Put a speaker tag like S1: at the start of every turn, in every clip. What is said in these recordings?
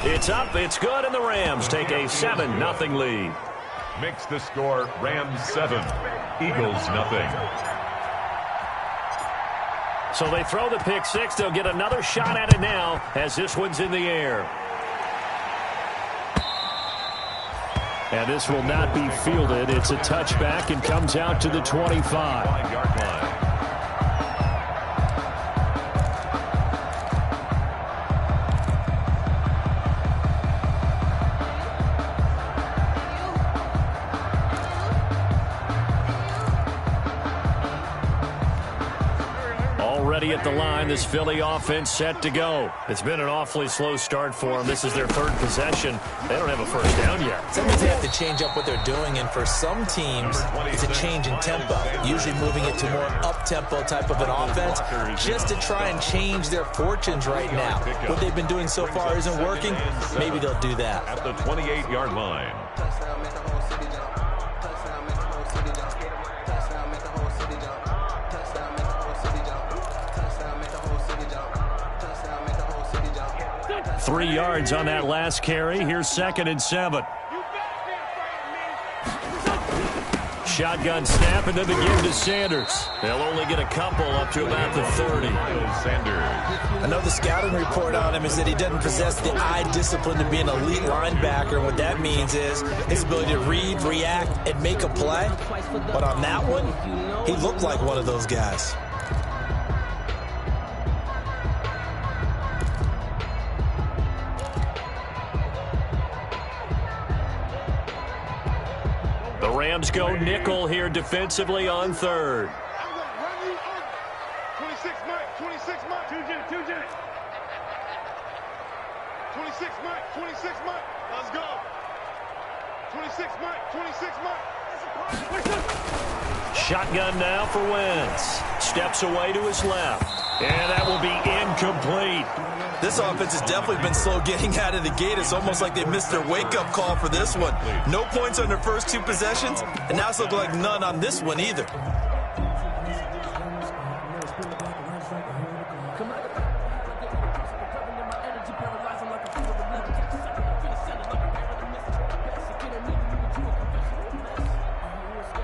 S1: It's up, it's good, and the Rams take a 7-0 lead.
S2: Makes the score Rams 7, Eagles nothing.
S1: So they throw the pick six. They'll get another shot at it now as this one's in the air. And this will not be fielded. It's a touchback and comes out to the 25.
S2: 5-yard line.
S1: Already at the line, this Philly offense set to go. It's been an awfully slow start for them. This is their third possession. They don't have a first down yet.
S3: That means they have to change up what they're doing, and for some teams, it's a change in tempo, usually moving it to more up-tempo type of an offense just to try and change their fortunes right now. What they've been doing so far isn't working. Maybe they'll do that.
S2: At the 28-yard line.
S1: 3 yards on that last carry. Here's 2nd and 7. Shotgun snap, and then the give to Sanders. They'll only get a couple up to about the 30.
S3: I know the scouting report on him is that he doesn't possess the eye discipline to be an elite linebacker. And what that means is his ability to read, react, and make a play. But on that one, he looked like one of those guys.
S1: The Rams go nickel here defensively on 3rd.
S4: 26 Mike, 26 Mike, 2 J. 26 Mike, 26 Mike, let's go. 26 Mike, 26 Mike.
S1: Shotgun now for Wentz. Steps away to his left. And that will be incomplete.
S3: This offense has definitely been slow getting out of the gate. It's almost like they missed their wake-up call for this one. No points on their first 2 possessions, and now it's looking like none on this one either.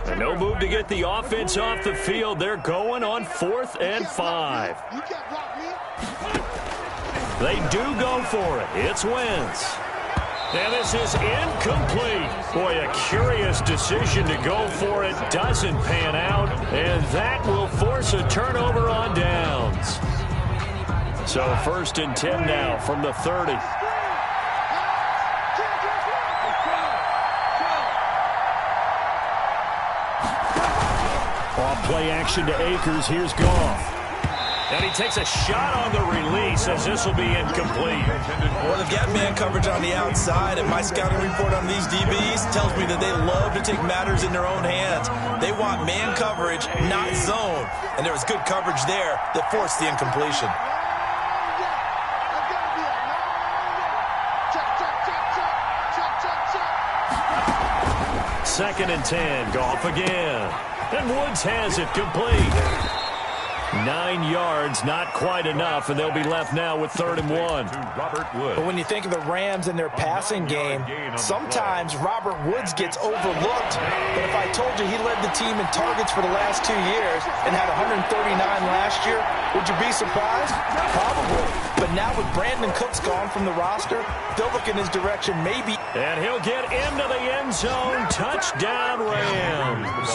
S1: And no move to get the offense off the field. They're going on 4th and 5.
S4: You can't block me.
S1: They do go for it. It's Wentz. And this is incomplete. Boy, a curious decision to go for it. Doesn't pan out. And that will force a turnover on downs. So 1st and 10 now from the 30. Off play action to Akers. Here's Goff. And he takes a shot on the release as this will be incomplete.
S3: Well, they've got man coverage on the outside, and my scouting report on these DBs tells me that they love to take matters in their own hands. They want man coverage, not zone. And there was good coverage there that forced the incompletion.
S1: 2nd and 10. Goff again. And Woods has it complete. 9 yards, not quite enough, and they'll be left now with 3rd and 1.
S3: But when you think of the Rams and their passing game, sometimes Robert Woods gets overlooked. But if I told you he led the team in targets for the last 2 years and had 139 last year, would you be surprised? Probably. But now with Brandon Cooks gone from the roster, they'll look in his direction maybe.
S1: And he'll get into the end zone. Touchdown, Rams.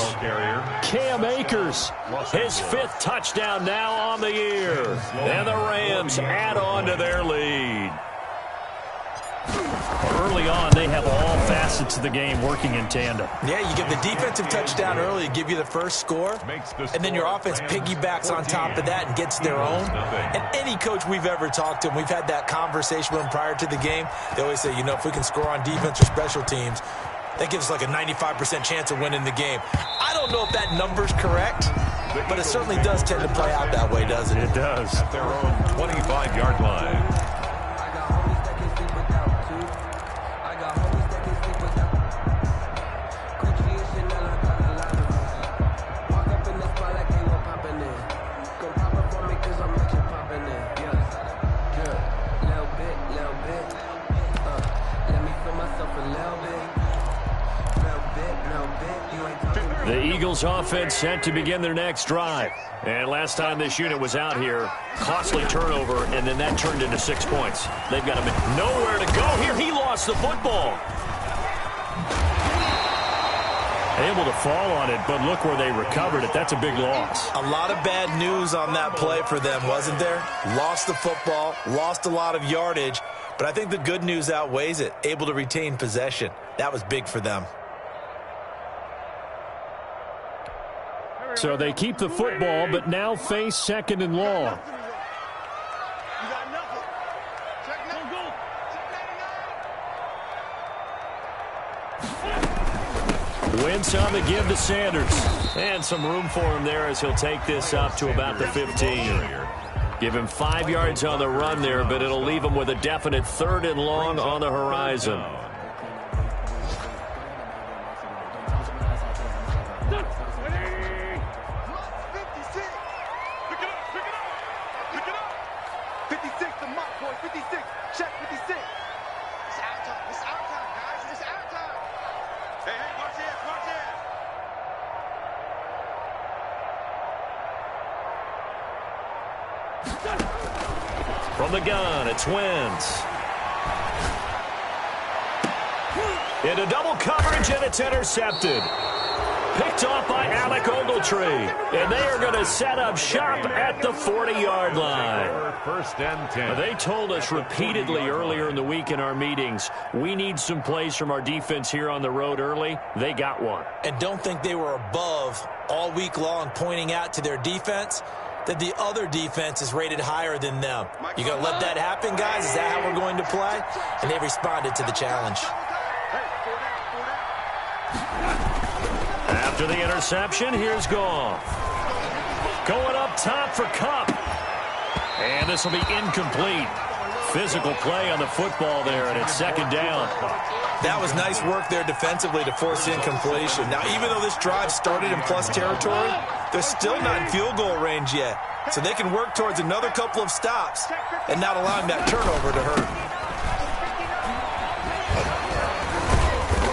S1: Cam Akers, his 5th touchdown now on the year. And the Rams add on to their lead. Early on, they have all facets of the game working in tandem.
S3: Yeah, you get the defensive touchdown early, give you the first score, and then your offense piggybacks on top of that and gets their own. And any coach we've ever talked to, and we've had that conversation with them prior to the game, they always say, you know, if we can score on defense or special teams, that gives us like a 95% chance of winning the game. I don't know if that number's correct, but it certainly does tend to play out that way, doesn't it?
S1: It does.
S2: At their own 25-yard line.
S1: The Eagles offense set to begin their next drive. And last time this unit was out here, costly turnover, and then that turned into 6 points. They've got nowhere to go here. He lost the football. Able to fall on it, but look where they recovered it. That's a big loss.
S3: A lot of bad news on that play for them, wasn't there? Lost the football, lost a lot of yardage, but I think the good news outweighs it. Able to retain possession. That was big for them.
S1: So they keep the football, but now face 2nd and long. Wentz on the give to Sanders. And some room for him there as he'll take this up to about the 15. Give him 5 yards on the run there, but it'll leave him with a definite 3rd and long on the horizon. From the gun, it's Wentz. Into double coverage, and it's intercepted. Picked off by Alec Ogletree. And they are going to set up shop at the 40-yard line.
S2: 1st and 10.
S1: They told us repeatedly earlier in the week in our meetings, we need some plays from our defense here on the road early. They got one.
S3: And don't think they were above all week long pointing out to their defense that the other defense is rated higher than them. You going to let that happen, guys? Is that how we're going to play? And they responded to the challenge.
S1: After the interception, here's Goff. Going up top for Kupp. And this will be incomplete. Physical play on the football there, and it's 2nd down.
S3: That was nice work there defensively to force incompletion. Now, even though this drive started in plus territory, they're still not in field goal range yet. So they can work towards another couple of stops and not allowing that turnover to hurt.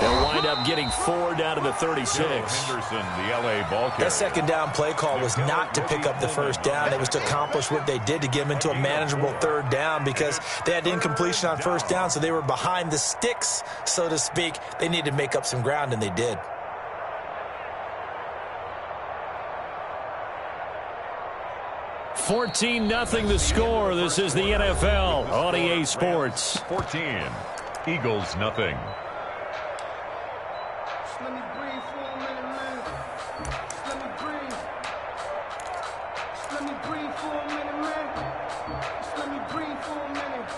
S1: They'll wind up getting 4 down to the 36.
S2: Henderson, the LA ball carrier.
S3: That 2nd down play call was not to pick up the 1st down. It was to accomplish what they did to get them into a manageable 3rd down because they had incompletion on 1st down, so they were behind the sticks, so to speak. They needed to make up some ground, and they did.
S1: $14-0 the score. This is the NFL on EA Sports.
S2: 14. Eagles nothing.
S5: Let me breathe for a minute, man. Let me breathe. Let me breathe for a minute, man. Let me breathe for a minute.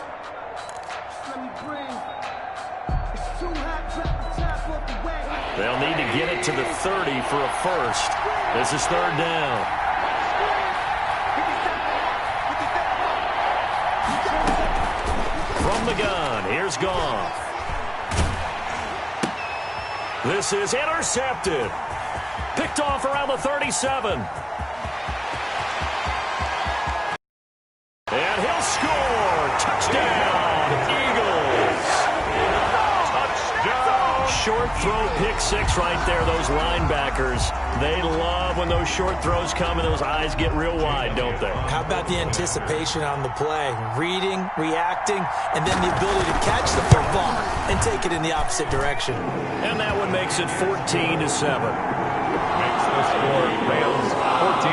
S5: Let me breathe. It's too hot, drop the top off the wagon.
S1: They'll need to get it to the 30 for a first. This is 3rd down. From the gun, here's Goff. This is intercepted. Picked off around the 37. And he'll score. Touchdown, Eagles.
S2: Touchdown.
S1: Short throw, pick 6 right there. Those linebackers, they love when those short throws come and those eyes get real wide, don't they?
S3: How about the anticipation on the play? Reading, reacting, and then the ability to catch the football and take it in the opposite direction.
S1: And that one makes it 14-7.
S2: Makes the score Rams 14,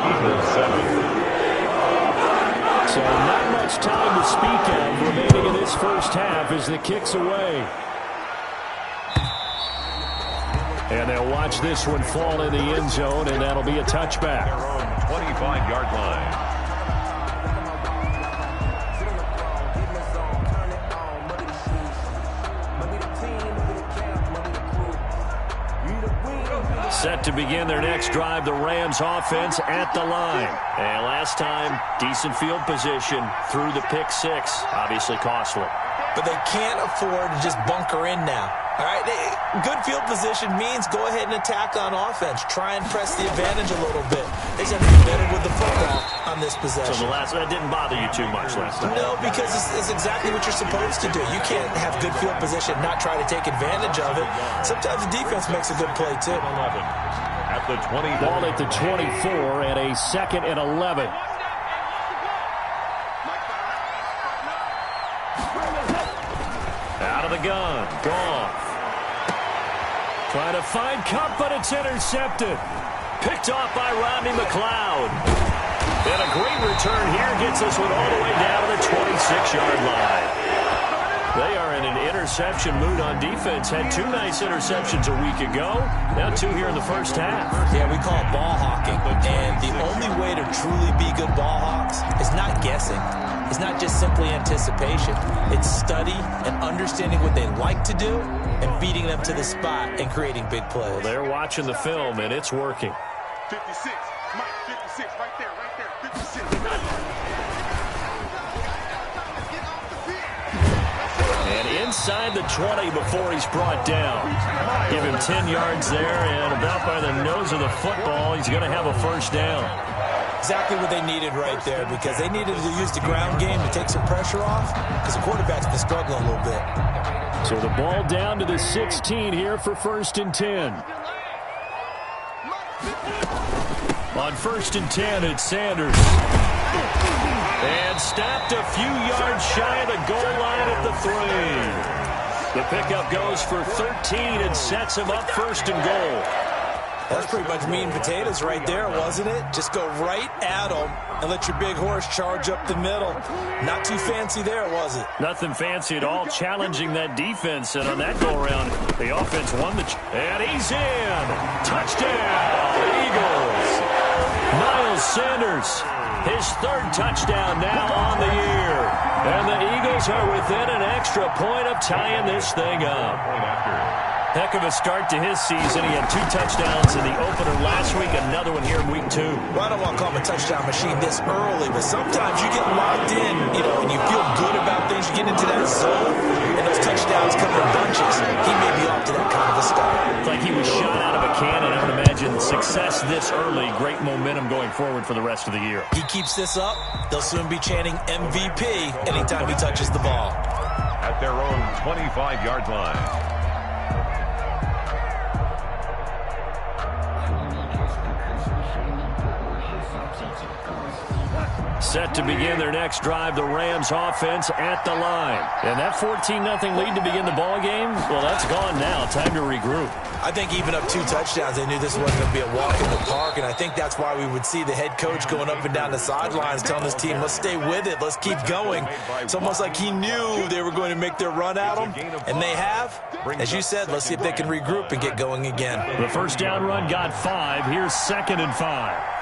S2: Eagles 7.
S1: So not much time to speak of remaining in this first half as the kick's away. And they'll watch this one fall in the end zone, and that'll be a touchback.
S2: Their own 25-yard line.
S1: Set to begin their next drive, the Rams offense at the line. And last time, decent field position through the pick 6. Obviously costly.
S3: But they can't afford to just bunker in now. All right, good field position means go ahead and attack on offense. Try and press the advantage a little bit. They just have to be better with the football on this this possession.
S1: So that didn't bother you too much last time?
S3: No, because it's exactly what you're supposed to do. You can't have good field position and not try to take advantage of it. Sometimes the defense makes a good play, too.
S2: At the 20.
S1: Ball at the 24 and a 2nd and 11. Out of the gun. Goff. Trying to find Cup, but it's intercepted. Picked off by Rodney McLeod. And a great return here gets this one all the way down to the 26-yard line. They are in an interception mood on defense. Had 2 nice interceptions a week ago. Now 2 here in the first half.
S3: Yeah, we call it ball hawking. And the only way to truly be good ball hawks is not guessing. It's not just simply anticipation. It's study and understanding what they like to do and beating them to the spot and creating big plays.
S1: Well, they're watching the film, and it's working.
S4: 56. Mike, 56. Right there. 56.
S1: And inside the 20 before he's brought down. Give him 10 yards there, and about by the nose of the football, he's going to have a first down.
S3: Exactly what they needed right there, because they needed to use the ground game to take some pressure off, because the quarterback's been struggling a little bit.
S1: So the ball down to the 16 here for 1st and 10. On 1st and 10, it's Sanders. And stopped a few yards shy of the goal line at the 3. The pickup goes for 13 and sets him up 1st and goal.
S3: That's pretty much meat and potatoes right there, wasn't it? Just go right at them and let your big horse charge up the middle. Not too fancy there, was it?
S1: Nothing fancy at all, challenging that defense. And on that go-around, the offense won the... And he's in! Touchdown, Eagles! Miles Sanders, his 3rd touchdown now on the year. And the Eagles are within an extra point of tying this thing up. Heck of a start to his season. He had 2 touchdowns in the opener last week, another one here in week 2.
S3: Well, I don't want to call him a touchdown machine this early, but sometimes you get locked in, and you feel good about things. You get into that zone, and those touchdowns come in bunches. He may be off to that kind of a start.
S1: It's like he was shot out of a cannon. I would imagine success this early, great momentum going forward for the rest of the year.
S3: He keeps this up, they'll soon be chanting MVP anytime he touches the ball.
S2: At their own 25-yard line.
S1: Set to begin their next drive, the Rams offense at the line. And that 14-0 lead to begin the ball game, well, that's gone now. Time to regroup.
S3: I think even up 2 touchdowns, they knew this wasn't going to be a walk in the park, and I think that's why we would see the head coach going up and down the sidelines telling his team, let's stay with it, let's keep going. It's almost like he knew they were going to make their run at him, and they have. As you said, let's see if they can regroup and get going again.
S1: The first down run got 5. Here's 2nd and 5.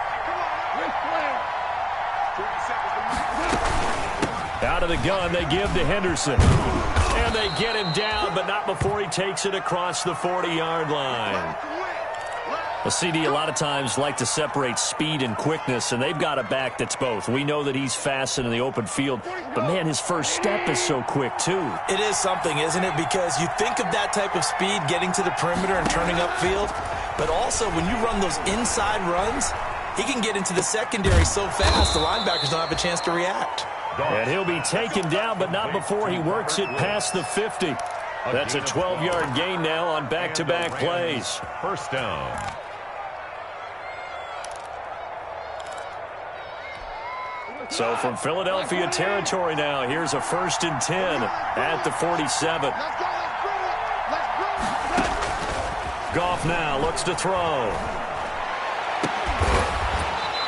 S1: Out of the gun, they give to Henderson. And they get him down, but not before he takes it across the 40-yard line. A CD a lot of times like to separate speed and quickness, and they've got a back that's both. We know that he's fast in the open field, but, man, his first step is so quick, too.
S3: It is something, isn't it? Because you think of that type of speed getting to the perimeter and turning upfield, but also when you run those inside runs, he can get into the secondary so fast the linebackers don't have a chance to react.
S1: And he'll be taken down, but not before he works it past the 50. That's a 12-yard gain now on back-to-back plays.
S2: First down.
S1: So from Philadelphia territory now, here's a 1st and 10 at the 47. Goff now looks to throw.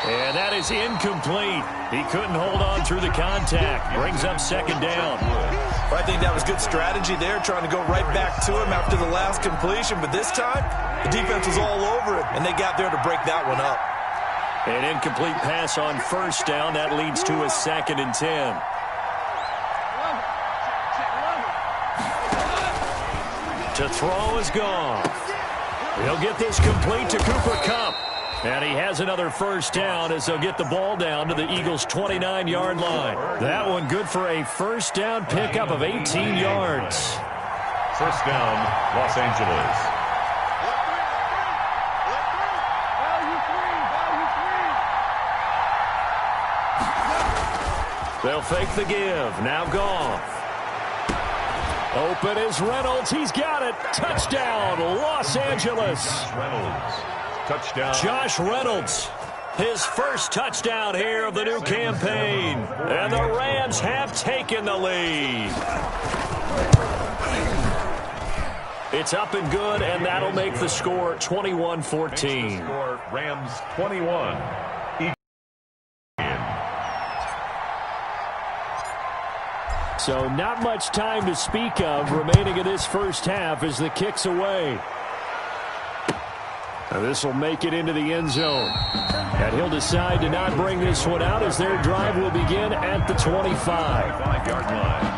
S1: And that is incomplete. He couldn't hold on through the contact. Brings up 2nd down.
S3: I think that was good strategy there, trying to go right back to him after the last completion. But this time, the defense was all over it, and they got there to break that one up.
S1: An incomplete pass on 1st down. That leads to a 2nd and 10. To throw is gone. He'll get this complete to Cooper Kupp. And he has another first down as they'll get the ball down to the Eagles' 29-yard line. That one good for a first down pickup of 18 yards.
S2: First down, Los Angeles.
S1: They'll fake the give. Now Goff. Open is Reynolds. He's got it. Touchdown, Los Angeles.
S2: Touchdown.
S1: Josh Reynolds. His first touchdown here of the new campaign. And the Rams have taken the lead. It's up and good, and that'll make the score 21-14.
S2: Score Rams 21.
S1: So not much time to speak of remaining in this first half as the kick's away. Now this will make it into the end zone. And he'll decide to not bring this one out as their drive will begin at the 25-yard line.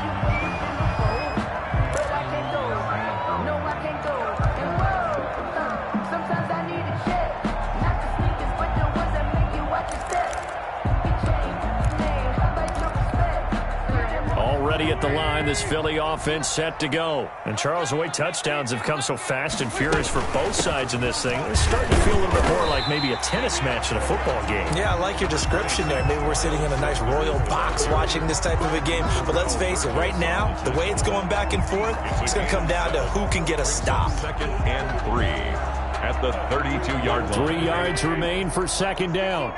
S1: At the line, this Philly offense set to go. And Charles, the way touchdowns have come so fast and furious for both sides in this thing, it's starting to feel a little bit more like maybe a tennis match in a football game. Yeah, I like your description there. Maybe we're sitting in a nice royal box watching this type of a game. But let's face it, right now, the way it's going back and forth, it's going to come down to who can get a stop.
S2: 2nd and 3 at the 32-yard line.
S1: 3 yards remain for second down.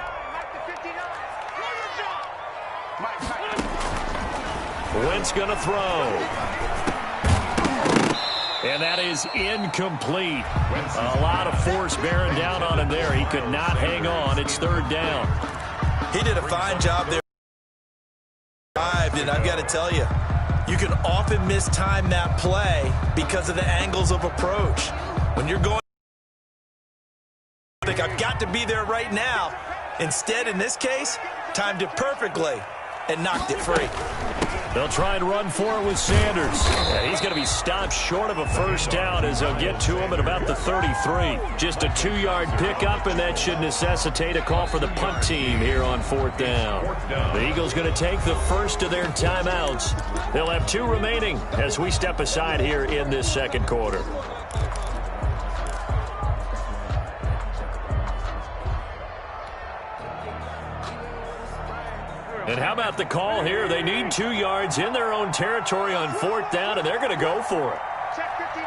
S1: Wentz going to throw. And that is incomplete. A lot of force bearing down on him there. He could not hang on. It's third down.
S3: He did a fine job there. And I've got to tell you, you can often mistime that play because of the angles of approach. When you're going, I think I've got to be there right now. Instead, in this case, timed it perfectly and knocked it free.
S1: They'll try and run for it with Sanders. And he's going to be stopped short of a first down as they'll get to him at about the 33. Just a 2-yard pickup, and that should necessitate a call for the punt team here on 4th down. The Eagles going to take the first of their timeouts. They'll have 2 remaining as we step aside here in this second quarter. And how about the call here? They need 2 yards in their own territory on 4th down, and they're going to go for it.
S4: Check 59.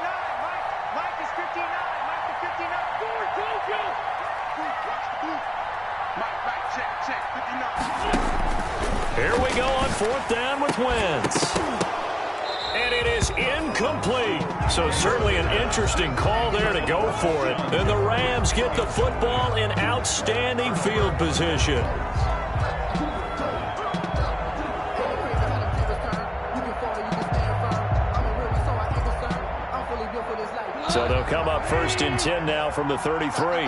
S4: Mike is 59. Mike is 59. Forward, go. Watch the blue. Mike, check 59.
S1: Here we go on 4th down with Wentz. And it is incomplete. So certainly an interesting call there to go for it. And the Rams get the football in outstanding field position. So they'll come up 1st and 10 now from the 33.
S4: Come on, TV,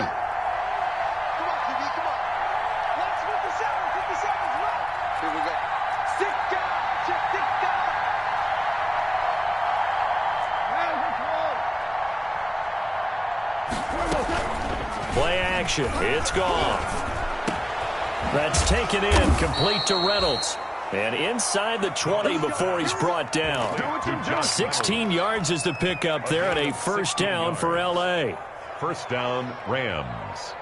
S4: come on. Let's 57's right. Here we go. Stick down. Check, stick down.
S1: Play action. It's gone. That's taken in, complete to Reynolds. And inside the 20 before he's brought down. 16 yards is the pickup there at a first down for L.A.
S2: First down, Rams.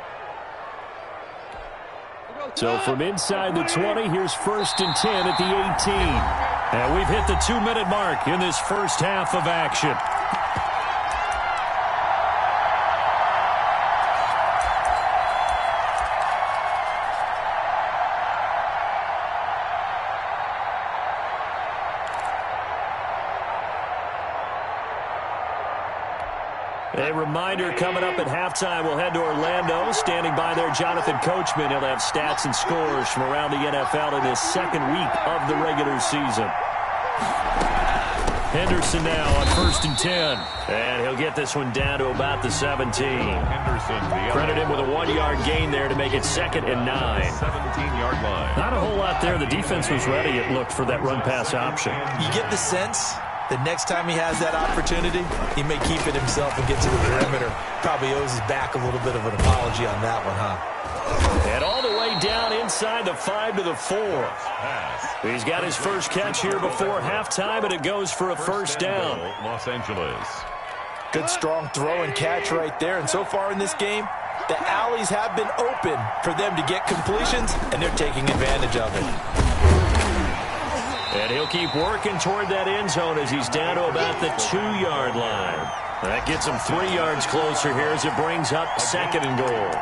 S1: So from inside the 20, here's 1st and 10 at the 18. And we've hit the 2-minute mark in this first half of action. A reminder coming up at halftime, we'll head to Orlando. Standing by there, Jonathan Coachman. He'll have stats and scores from around the NFL in this second week of the regular season. Henderson now on 1st and 10. And he'll get this one down to about the 17.
S2: Henderson,
S1: Credit him with a 1-yard gain there to make it 2nd and 9.
S2: 17-yard line.
S1: Not a whole lot there. The defense was ready, it looked, for that run-pass option.
S3: You get the sense the next time he has that opportunity, he may keep it himself and get to the perimeter. Probably owes his back a little bit of an apology on that one, huh?
S1: And all the way down inside the 5 to the 4. He's got his first catch here before halftime, and it goes for a first down.
S2: Los Angeles.
S3: Good strong throw and catch right there. And so far in this game, the alleys have been open for them to get completions, and they're taking advantage of it.
S1: And he'll keep working toward that end zone as he's down to about the 2-yard line. That gets him 3 yards closer here as it brings up 2nd and goal.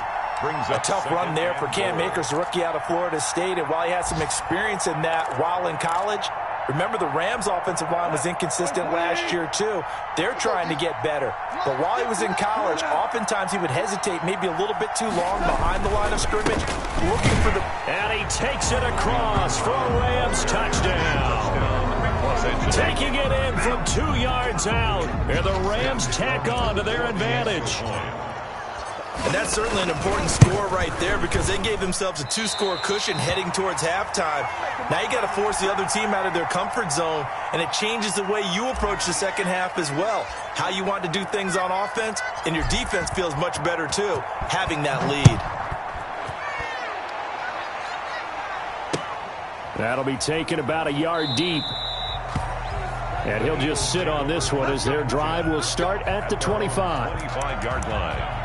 S3: A tough run there for Cam Akers, the rookie out of Florida State. And while he had some experience in that while in college, remember the Rams' offensive line was inconsistent last year too. They're trying to get better. But while he was in college, oftentimes he would hesitate maybe a little bit too long behind the line of scrimmage, looking for the...
S1: And he takes it across for a Rams touchdown. Taking it in from 2 yards out. And the Rams tack on to their advantage.
S3: And that's certainly an important score right there because they gave themselves a 2-score cushion heading towards halftime. Now you got to force the other team out of their comfort zone, and it changes the way you approach the second half as well. How you want to do things on offense, and your defense feels much better too, having that lead.
S1: That'll be taken about a yard deep. And he'll just sit on this one as their drive will start at the 25.
S2: 25-yard line.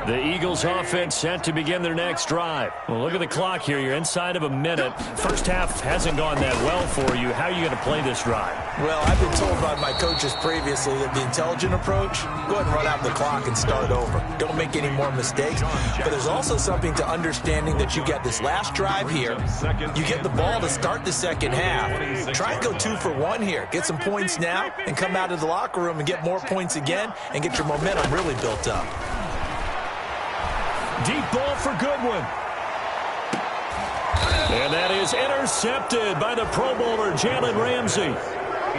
S1: The Eagles offense set to begin their next drive. Well, look at the clock here. You're inside of a minute. First half hasn't gone that well for you. How are you going to play this drive?
S3: Well, I've been told by my coaches previously that the intelligent approach, go ahead and run out the clock and start over. Don't make any more mistakes. But there's also something to understanding that you get this last drive here. You get the ball to start the second half. Try and go 2 for 1 here. Get some points now and come out of the locker room and get more points again and get your momentum really built up.
S1: Deep ball for Goodwin. And that is intercepted by the Pro Bowler, Jalen Ramsey.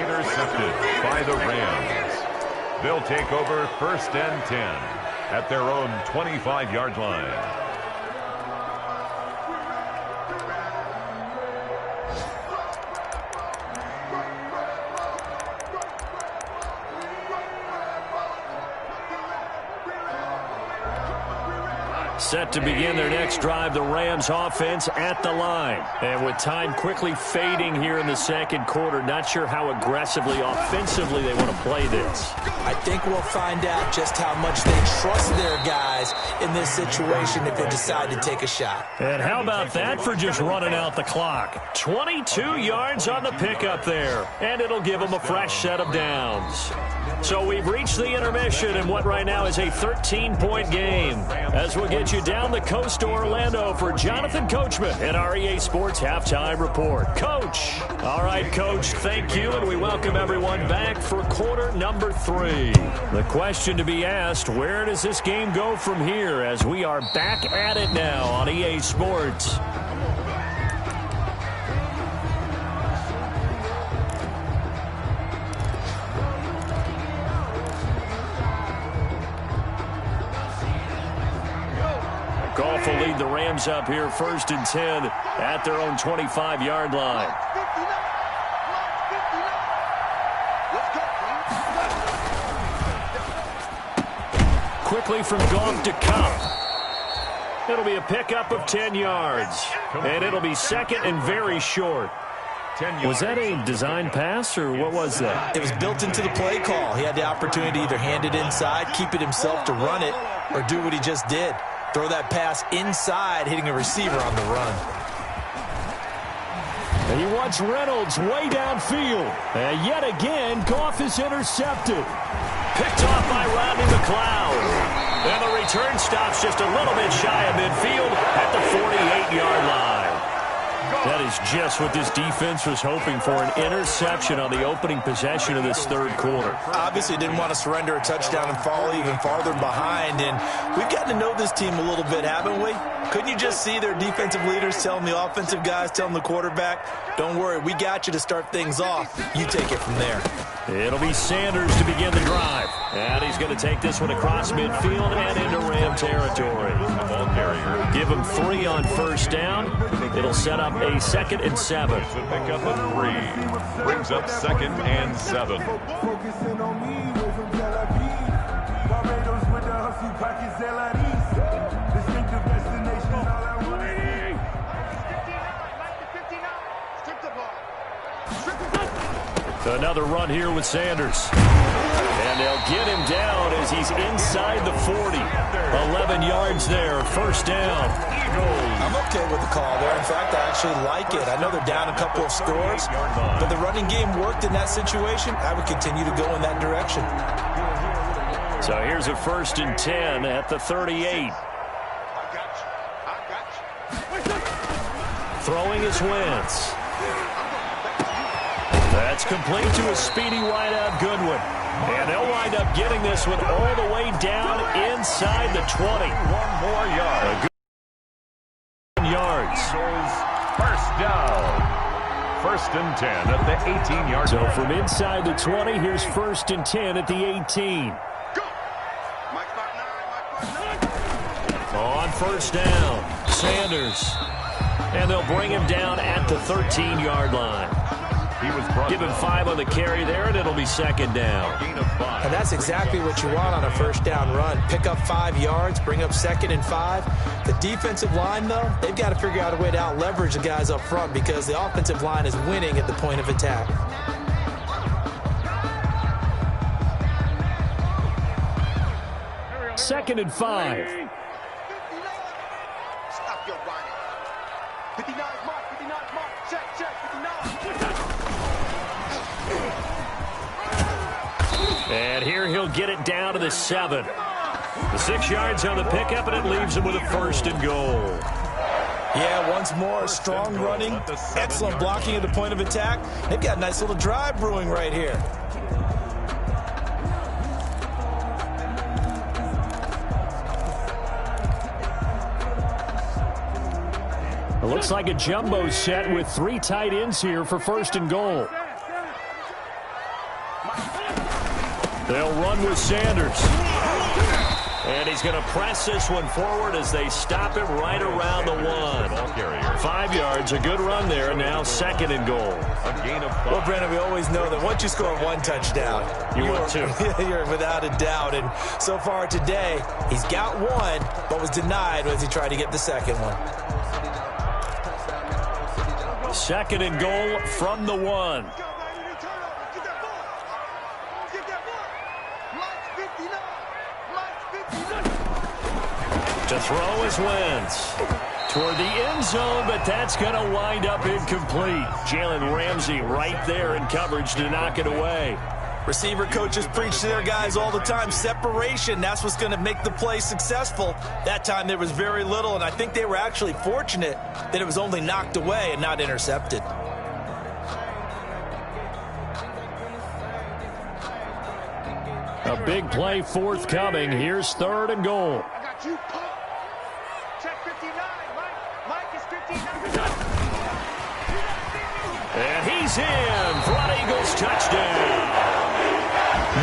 S2: Intercepted by the Rams. They'll take over 1st and 10 at their own 25-yard line.
S1: Set to begin their next drive, the Rams offense at the line. And with time quickly fading here in the second quarter, not sure how aggressively, offensively they want to play this.
S3: I think we'll find out just how much they trust their guys in this situation if they decide to take a shot.
S1: And how about that for just running out the clock? 22 yards on the pickup there, and it'll give them a fresh set of downs. So we've reached the intermission in what right now is a 13-point game. As we'll get you down the coast to Orlando for Jonathan Coachman and our EA Sports Halftime Report. Coach. All right, Coach, thank you, and we welcome everyone back for quarter number 3. The question to be asked, where does this game go from here as we are back at it now on EA Sports? Goff will lead the Rams up here 1st and 10 at their own 25-yard line. Quickly from Goff to Kupp. It'll be a pickup of 10 yards. And it'll be 2nd and very short. Was that a design pass, or what was that?
S3: It was built into the play call. He had the opportunity to either hand it inside, keep it himself to run it, or do what he just did. Throw that pass inside, hitting a receiver on the run.
S1: And he wants Reynolds way downfield. And yet again, Goff is intercepted. Picked off by Rodney McLeod. And the return stops just a little bit shy of midfield at the 48-yard line. That is just what this defense was hoping for, an interception on the opening possession of this third quarter.
S3: Obviously didn't want to surrender a touchdown and fall even farther behind, and we've gotten to know this team a little bit, haven't we? Couldn't you just see their defensive leaders telling the offensive guys, telling the quarterback, don't worry, we got you to start things off. You take it from there.
S1: It'll be Sanders to begin the drive. And he's going to take this one across midfield and into Ram territory.
S2: Ball carrier.
S1: Give him 3 on 1st down. It'll set up a 2nd and 7.
S2: It's a pickup of 3. Brings up 2nd and 7.
S5: Focusing on me, way from Tel Aviv. Barbados with the hustle pockets, LIDs. Distinctive destination, all I want to see.
S4: Mike to 59. Strip the ball.
S1: Another run here with Sanders. And they'll get him down as he's inside the 40. 11 yards there, first down.
S3: I'm okay with the call there. In fact, I actually like it. I know they're down a couple of scores, but the running game worked in that situation. I would continue to go in that direction.
S1: So here's a 1st and 10 at the 38. Throwing is Wentz. That's complete to a speedy wideout Goodwin. And they'll wind up getting this one all the way down inside the 20.
S2: One more yard.
S1: Yards.
S2: First down. 1st and 10 at the 18-yard line.
S1: So from inside the 20, here's 1st and 10 at the 18. On 1st down, Sanders. And they'll bring him down at the 13-yard line. Give him 5 on the carry there, and it'll be 2nd down.
S3: And that's exactly what you want on a 1st down run. Pick up 5 yards, bring up 2nd and 5. The defensive line, though, they've got to figure out a way to out-leverage the guys up front because the offensive line is winning at the point of attack.
S1: Second and 5.
S4: Stop your whining. 59 mark, 59 mark. Check, 59.
S1: And here he'll get it down to the 7. The 6 yards on the pickup, and it leaves him with a 1st and goal.
S3: Yeah, once more, strong running, excellent blocking at the point of attack. They've got a nice little drive brewing right here.
S1: It looks like a jumbo set with 3 tight ends here for 1st and goal. They'll run with Sanders. And he's going to press this one forward as they stop him right around the 1. 5 yards, a good run there. Now 2nd and goal.
S2: A gain of 5.
S3: Well, Brandon, we always know that once you score 1 touchdown, you're without a doubt. And so far today, he's got 1, but was denied as he tried to get the 2nd one.
S1: 2nd and goal from the 1. To throw is Wentz. Toward the end zone, but that's going to wind up incomplete. Jalen Ramsey right there in coverage to knock it away.
S3: Receiver coaches preach to their guys all the time. Separation, that's what's going to make the play successful. That time there was very little, and I think they were actually fortunate that it was only knocked away and not intercepted.
S1: A big play forthcoming. Here's 3rd and goal.
S4: I got you. Check 59. Mike is 59.
S1: And he's in for an Eagles touchdown.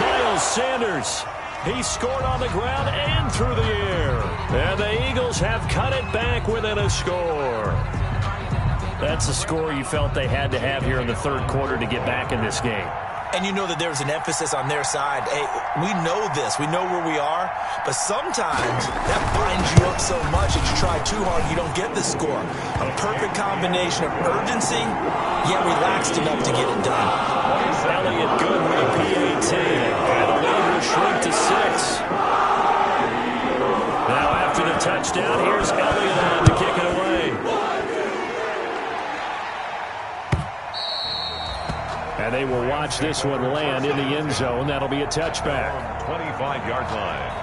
S1: Miles Sanders. He scored on the ground and through the air. And the Eagles have cut it back within a score. That's a score you felt they had to have here in the 3rd quarter to get back in this game.
S3: And you know that there's an emphasis on their side. Hey, we know this. We know where we are. But sometimes that binds you up so much that you try too hard, you don't get the score. A perfect combination of urgency, yet relaxed enough to get it done.
S1: Elliott good with a PAT. And the lead will shrink to 6. Now after the touchdown, here's Elliott on to kick it away. And they will watch this one land in the end zone. That'll be a touchback.
S2: 25-yard line.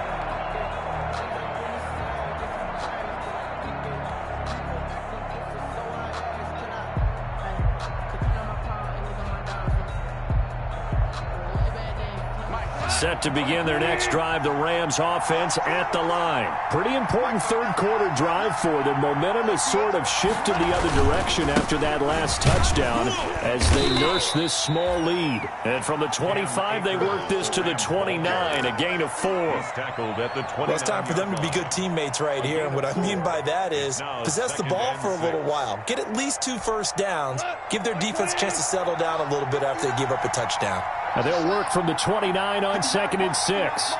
S1: Set to begin their next drive, the Rams offense at the line. Pretty important 3rd quarter drive for them. Momentum has sort of shifted the other direction after that last touchdown as they nurse this small lead. And from the 25, they work this to the 29, a gain of 4.
S2: Tackled at the 20.
S3: Well, it's time for them to be good teammates right here. And what I mean by that is possess the ball for a little while. Get at least 2 first downs. Give their defense a chance to settle down a little bit after they give up a touchdown.
S1: Now they'll work from the 29 on 2nd and 6.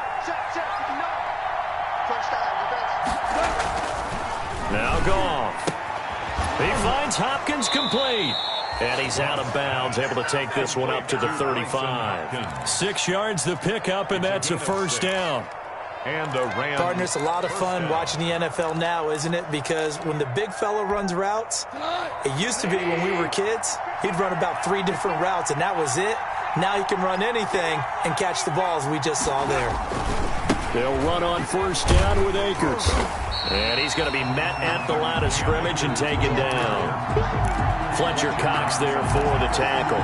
S1: Now Goff. He finds Hopkins complete. And he's out of bounds, able to take this one up to the 35. 6 yards the pickup, and that's a first down.
S2: And the Rams.
S3: Partner, it's a lot of fun watching the NFL now, isn't it? Because when the big fella runs routes, it used to be when we were kids, he'd run about 3 different routes, and that was it. Now he can run anything and catch the balls we just saw there.
S1: They'll run on first down with Akers. And he's going to be met at the line of scrimmage and taken down. Fletcher Cox there for the tackle.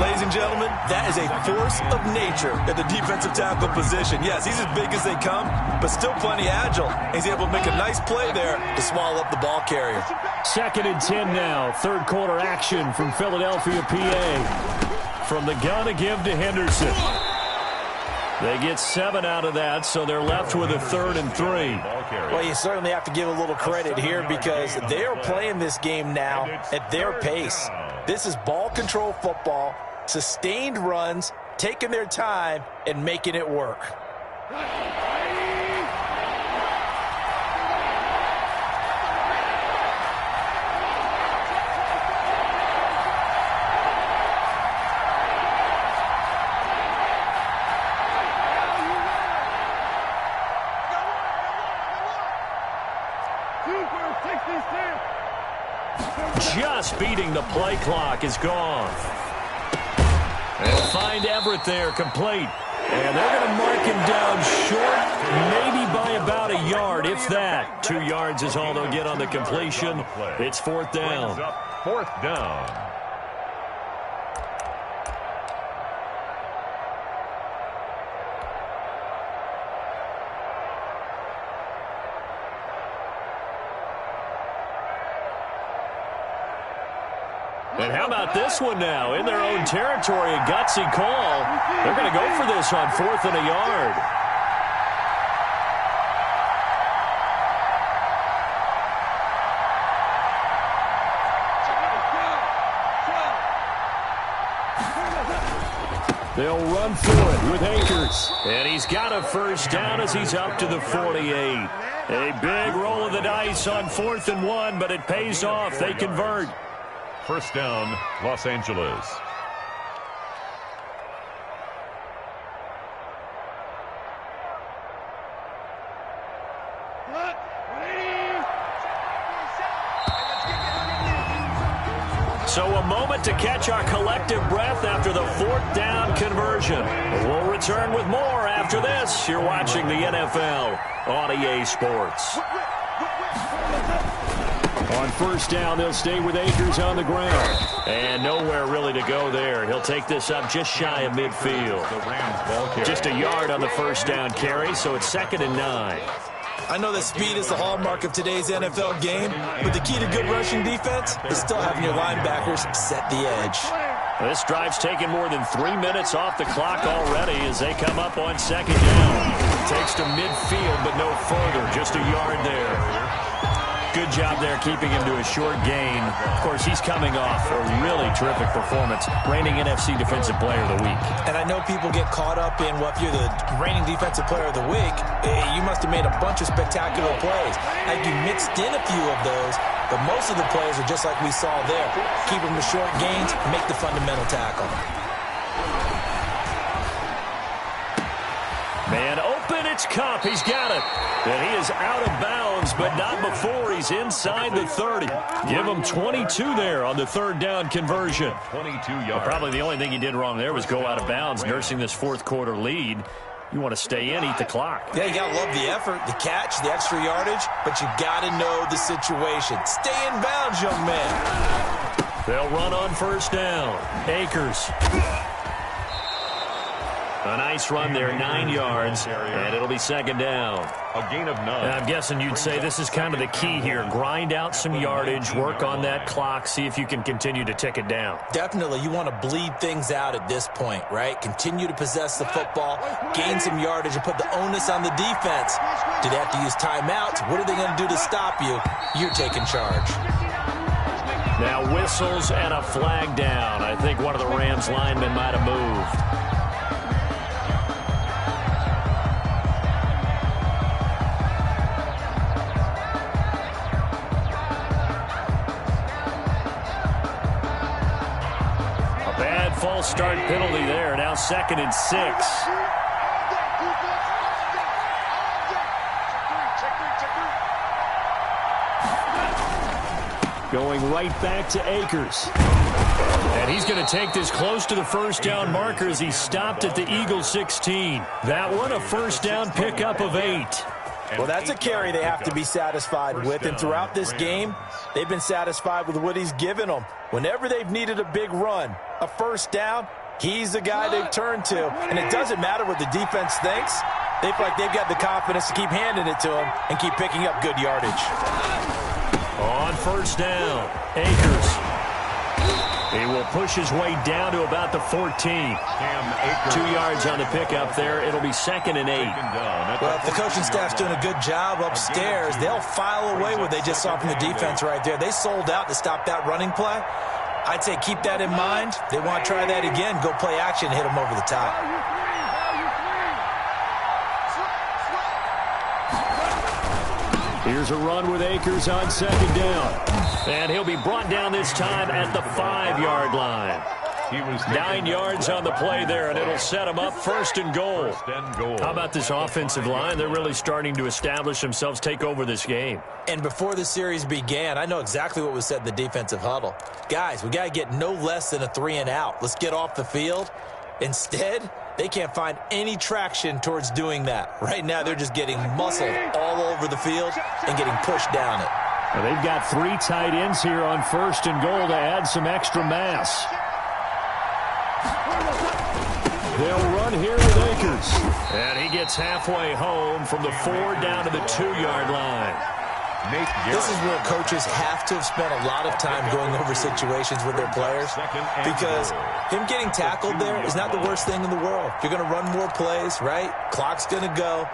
S3: Ladies and gentlemen, that is a force of nature at the defensive tackle position. Yes, he's as big as they come, but still plenty agile. He's able to make a nice play there to swallow up the ball carrier.
S1: 2nd and 10 now. Third quarter action from Philadelphia, PA. From the gun to give to Henderson. They get 7 out of that, so they're left with a 3rd and 3.
S3: Well, you certainly have to give a little credit here because they are playing this game now at their pace. This is ball control football, sustained runs, taking their time, and making it work.
S1: Just beating the play clock is gone. They'll find Everett there, complete. And they're going to mark him down short, maybe by about a yard, if that. 2 yards is all they'll get on the completion. It's 4th down.
S2: 4th down.
S1: And how about this one now? In their own territory, a gutsy call. They're going to go for this on 4th and a yard. They'll run for it with Akers. And he's got a first down as he's up to the 48. A big roll of the dice on 4th and 1, but it pays off. They convert.
S2: First down, Los Angeles.
S1: So a moment to catch our collective breath after the 4th down conversion. We'll return with more after this. You're watching the NFL on EA Sports. On first down, they'll stay with Akers on the ground. And nowhere really to go there. He'll take this up just shy of midfield. Just a yard on the first down carry, so it's 2nd and 9.
S3: I know that speed is the hallmark of today's NFL game, but the key to good rushing defense is still having your linebackers set the edge.
S1: This drive's taken more than 3 minutes off the clock already as they come up on 2nd down. Takes to midfield, but no further. Just a yard there. Good job there keeping him to a short gain. Of course, he's coming off a really terrific performance, reigning NFC Defensive Player of the Week.
S3: And I know people get caught up in, well, if you're the reigning Defensive Player of the Week, you must have made a bunch of spectacular plays. I think you mixed in a few of those, but most of the plays are just like we saw there. Keep them to short gains, make the fundamental tackle.
S1: Man open, it's Cup. He's got it. And he is out of bounds, but not before he's inside the 30. Give him 22 there on the 3rd down conversion.
S2: 22 yards.
S1: Well, probably the only thing he did wrong there was go out of bounds, nursing this 4th quarter lead. You want to stay in, eat the clock.
S3: Yeah, you got to love the effort, the catch, the extra yardage, but you got to know the situation. Stay in bounds, young man.
S1: They'll run on first down. Akers. A nice run there, 9 yards, and it'll be 2nd down.
S2: A gain of 9.
S1: And I'm guessing you'd say this is kind of the key here. Grind out some yardage, work on that clock, see if you can continue to tick it down.
S3: Definitely, you want to bleed things out at this point, right? Continue to possess the football, gain some yardage, and put the onus on the defense. Do they have to use timeouts? What are they going to do to stop you? You're taking charge.
S1: Now whistles and a flag down. I think one of the Rams linemen might have moved. Bad false start penalty there. Now 2nd and 6. Going right back to Akers. And he's going to take this close to the first down marker as he stopped at the Eagles 16. That one, a first down pickup of 8.
S3: Well, that's a carry they have to be satisfied with. And throughout this game, they've been satisfied with what he's given them. Whenever they've needed a big run, a first down, he's the guy they've turned to. And it doesn't matter what the defense thinks. They feel like they've got the confidence to keep handing it to him and keep picking up good yardage.
S1: On first down, Akers. He will push his way down to about the 14. 2 yards on the pickup there. It'll be 2nd and 8.
S3: Well, if the coaching staff's doing a good job upstairs, they'll file away what they just saw from the defense right there. They sold out to stop that running play. I'd say keep that in mind. They want to try that again. Go play action, hit them over the top.
S1: Here's a run with Akers on 2nd down. And he'll be brought down this time at the 5-yard line. 9 yards on the play there, and it'll set him up 1st and goal. How about this offensive line? They're really starting to establish themselves, take over this game.
S3: And before the series began, I know exactly what was said in the defensive huddle. Guys, we got to get no less than a 3-and-out. Let's get off the field. Instead, they can't find any traction towards doing that. Right now, they're just getting muscled all over the field and getting pushed down it.
S1: Well, they've got 3 tight ends here on 1st and goal to add some extra mass. They'll run here with Akers. And he gets halfway home from the 4 down to the 2-yard line.
S3: This is where coaches have to have spent a lot of time going over situations with their players, because him getting tackled there is not the worst thing in the world. You're going to run more plays, right? Clock's going to go.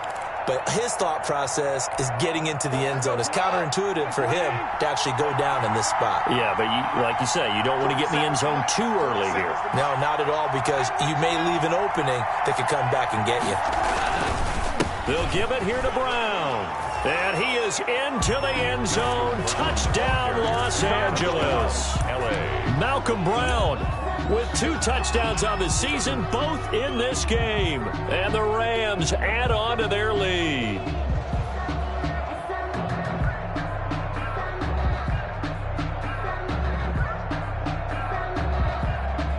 S3: But his thought process is getting into the end zone. It's counterintuitive for him to actually go down in this spot.
S1: Yeah, but like you say, you don't want to get in the end zone too early here.
S3: No, not at all, because you may leave an opening that could come back and get you.
S1: They'll give it here to Brown. And he is into the end zone. Touchdown, Los Angeles. Malcolm Brown with 2 touchdowns on the season, both in this game. And the Rams add on to their lead.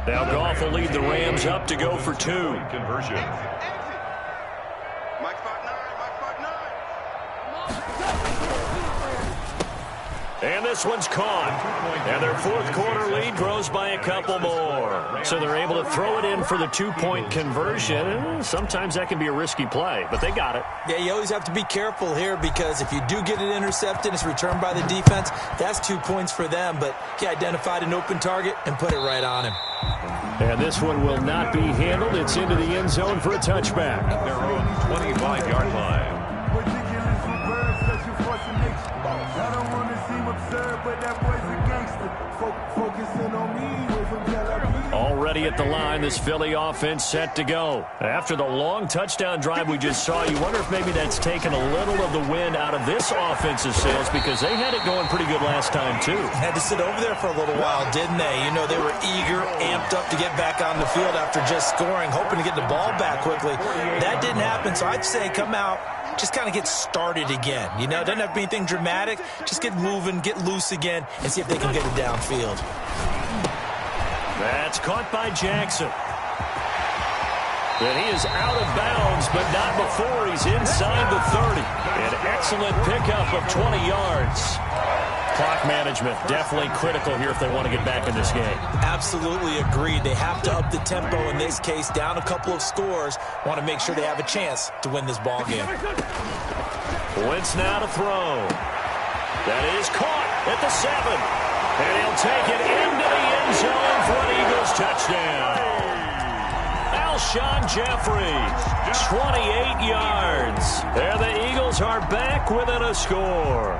S1: Now Goff will lead the Rams up to go for 2.
S2: Conversion.
S1: And this one's caught. And their 4th quarter lead grows by a couple more. So they're able to throw it in for the 2-point conversion. Sometimes that can be a risky play, but they got it.
S3: Yeah, you always have to be careful here, because if you do get it intercepted, it's returned by the defense, that's 2 points for them. But he identified an open target and put it right on him.
S1: And this one will not be handled. It's into the end zone for a touchback.
S2: Their own 25-yard line.
S5: I don't want to seem absurd, but that boy's a gangster. Focusing on me,
S1: Already at the line, this Philly offense set to go. After the long touchdown drive we just saw, you wonder if maybe that's taken a little of the wind out of this offensive sails, because they had it going pretty good last time, too.
S3: Had to sit over there for a little while, didn't they? You know, they were eager, amped up to get back on the field after just scoring, hoping to get the ball back quickly. That didn't happen, so I'd say come out, just kind of get started again. You know, it doesn't have to be anything dramatic. Just get moving, get loose again, and see if they can get it downfield.
S1: That's caught by Jackson. And he is out of bounds, but not before he's inside the 30. An excellent pickup of 20 yards. Clock management definitely critical here if they want to get back in this game.
S3: Absolutely agreed. They have to up the tempo in this case, down a couple of scores. Want to make sure they have a chance to win this ball game.
S1: Wentz now to throw. That is caught at the 7. And he'll take it into the end zone for an Eagles touchdown. Alshon Jeffrey, 28 yards. And the Eagles are back within a score.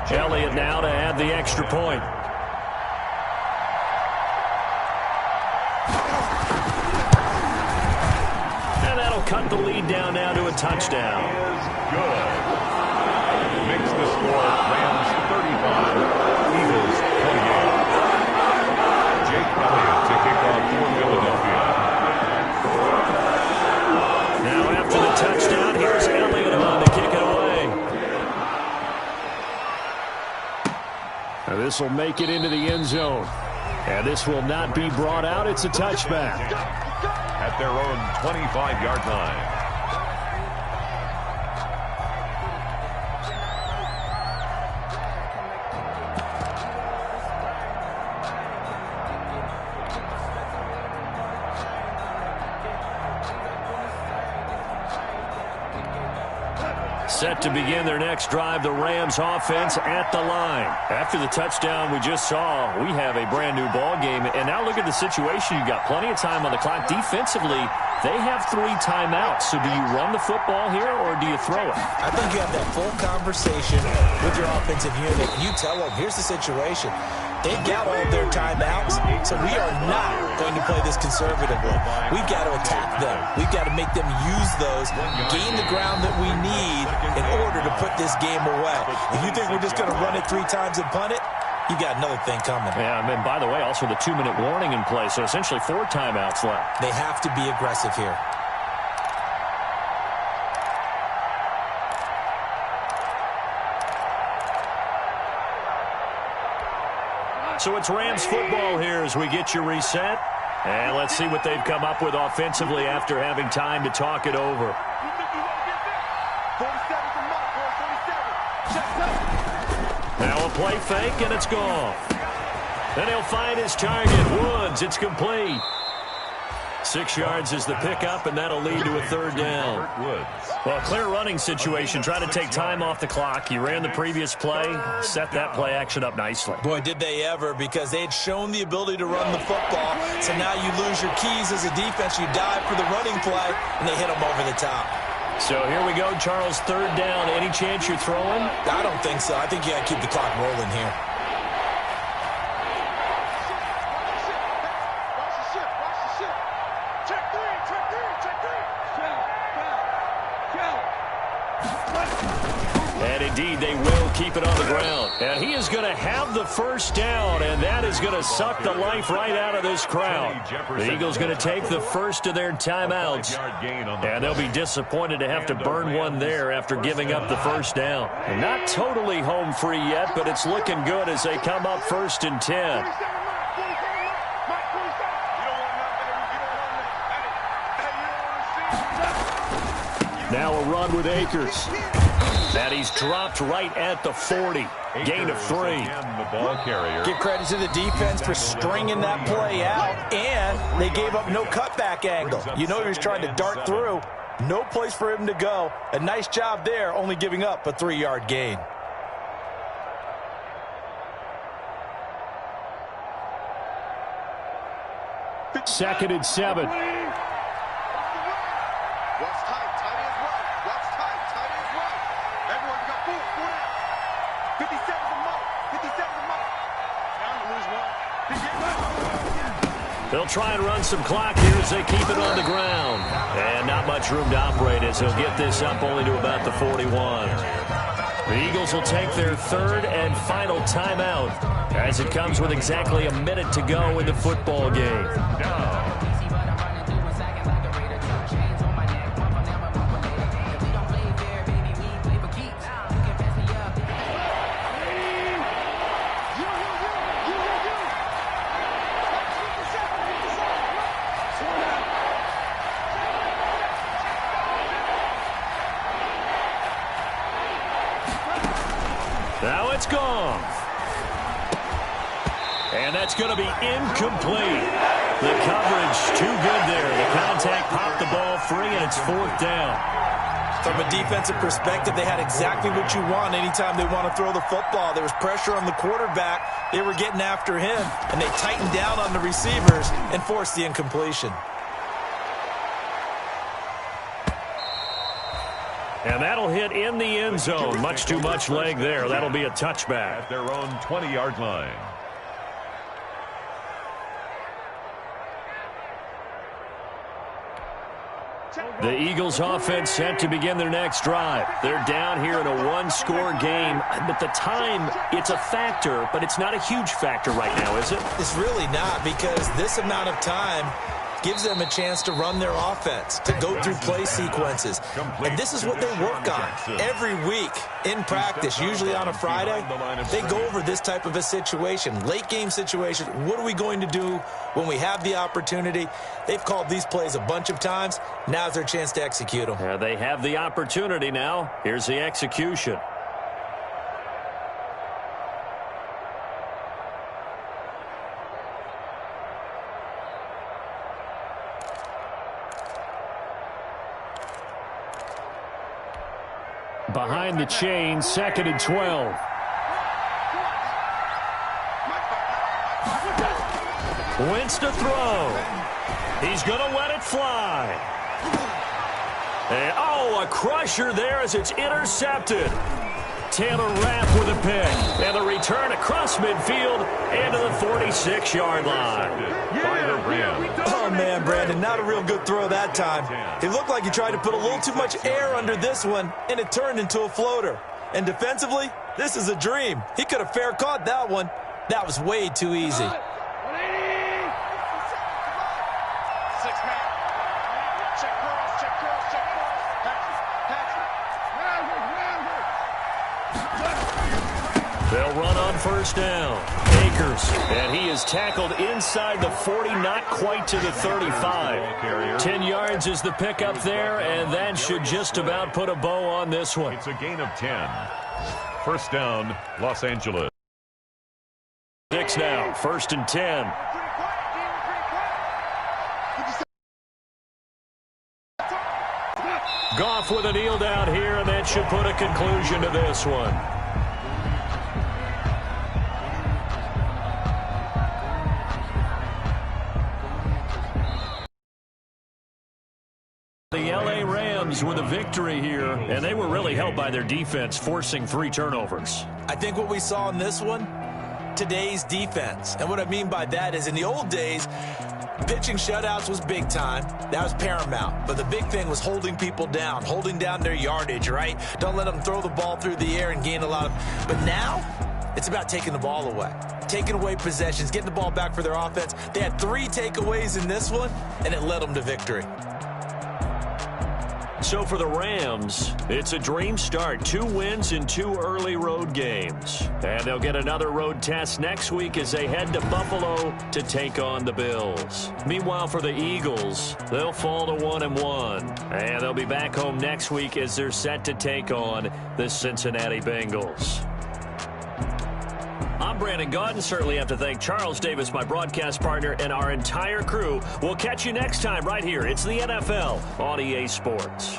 S1: Elliott now to add the extra point. And that'll cut the lead down now to a touchdown.
S2: Good. Makes the score Rams
S1: And this will make it into the end zone. And this will not be brought out. It's a touchback.
S2: At their own 25-yard line.
S1: Set to begin their next drive, the Rams offense at the line. After the touchdown we just saw, we have a brand new ball game. And now look at the situation. You've got plenty of time on the clock. Defensively, they have 3 timeouts. So do you run the football here or do you throw it?
S3: I think you have that full conversation with your offensive unit. You tell them, here's the situation. They've got all of their timeouts, so we are not going to play this conservatively. We've got to attack them. We've got to make them use those, gain the ground that we need in order to put this game away. If you think we're just going to run it 3 times and punt it, you got another thing coming.
S1: Yeah, and by the way, also the 2-minute warning in play, so essentially 4 timeouts left.
S3: They have to be aggressive here.
S1: So it's Rams football here as we get you reset. And let's see what they've come up with offensively after having time to talk it over. Now a play fake, and it's gone. Then he'll find his target, Woods. It's complete. 6 yards is the pickup, and that'll lead to a 3rd down. Well, clear running situation. Try to take time off the clock. He ran the previous play, set that play action up nicely.
S3: Boy, did they ever, because they had shown the ability to run the football. So now you lose your keys as a defense. You dive for the running play, and they hit them over the top.
S1: So here we go, Charles, 3rd down. Any chance you're throwing?
S3: I don't think so. I think you got to keep the clock rolling here.
S1: And indeed, they will keep it on the ground. And he is going to have the 1st down, and that is going to suck the life right out of this crowd. The Eagles going to take the first of their timeouts, and they'll be disappointed to have to burn one there after giving up the 1st down. And not totally home free yet, but it's looking good as they come up 1st and 10. Now a run with Akers. And he's dropped right at the 40. Gain of 3.
S3: Give credit to the defense for stringing that play out, and they gave up no cutback angle. You know he was trying to dart through. No place for him to go. A nice job there, only giving up a 3-yard gain.
S1: Second and 7. They'll try and run some clock here as they keep it on the ground. And not much room to operate as he'll get this up only to about the 41. The Eagles will take their 3rd and final timeout as it comes with exactly a minute to go in the football game. Now it's gone. And that's going to be incomplete. The coverage too good there. The contact popped the ball free, and it's 4th down.
S3: From a defensive perspective, they had exactly what you want anytime they want to throw the football. There was pressure on the quarterback. They were getting after him, and they tightened down on the receivers and forced the incompletion.
S1: And that'll hit in the end zone. Much too much leg there. That'll be a touchback.
S2: At their own 20-yard line.
S1: The Eagles offense set to begin their next drive. They're down here in a 1-score game, but the time, it's a factor, but it's not a huge factor right now, is it?
S3: It's really not, because this amount of time, gives them a chance to run their offense, to go through play sequences. And this is what they work on every week in practice, usually on a Friday. They go over this type of a situation, late game situation. What are we going to do when we have the opportunity? They've called these plays a bunch of times. Now's their chance to execute them.
S1: They have the opportunity now. Here's the execution. Behind the chain, 2nd and 12. Wentz to throw. He's going to let it fly. And, a crusher there as it's intercepted. Taylor Rapp with a pick. And the return across midfield into the 46-yard line.
S3: Oh, man, Brandon, not a real good throw that time. It looked like he tried to put a little too much air under this one, and it turned into a floater. And defensively, this is a dream. He could have fair caught that one. That was way too easy.
S1: They'll run on first down. Akers, and he is tackled inside the 40, not quite to the 35. 10 yards is the pickup there, and that should just about put a bow on this one.
S2: It's a gain of 10. First down, Los Angeles.
S1: 6 now, 1st and 10. Goff with a kneel down here, and that should put a conclusion to this one. The L.A. Rams with a victory here, and they were really helped by their defense, forcing 3 turnovers.
S3: I think what we saw in this one, today's defense. And what I mean by that is in the old days, pitching shutouts was big time. That was paramount. But the big thing was holding people down, holding down their yardage, right? Don't let them throw the ball through the air and gain a lot of... But now, it's about taking the ball away. Taking away possessions, getting the ball back for their offense. They had 3 takeaways in this one, and it led them to victory.
S1: So for the Rams, it's a dream start. 2 wins in 2 early road games. And they'll get another road test next week as they head to Buffalo to take on the Bills. Meanwhile, for the Eagles, they'll fall to 1-1. And they'll be back home next week as they're set to take on the Cincinnati Bengals. I'm Brandon Gaudin. Certainly have to thank Charles Davis, my broadcast partner, and our entire crew. We'll catch you next time right here. It's the NFL on EA Sports.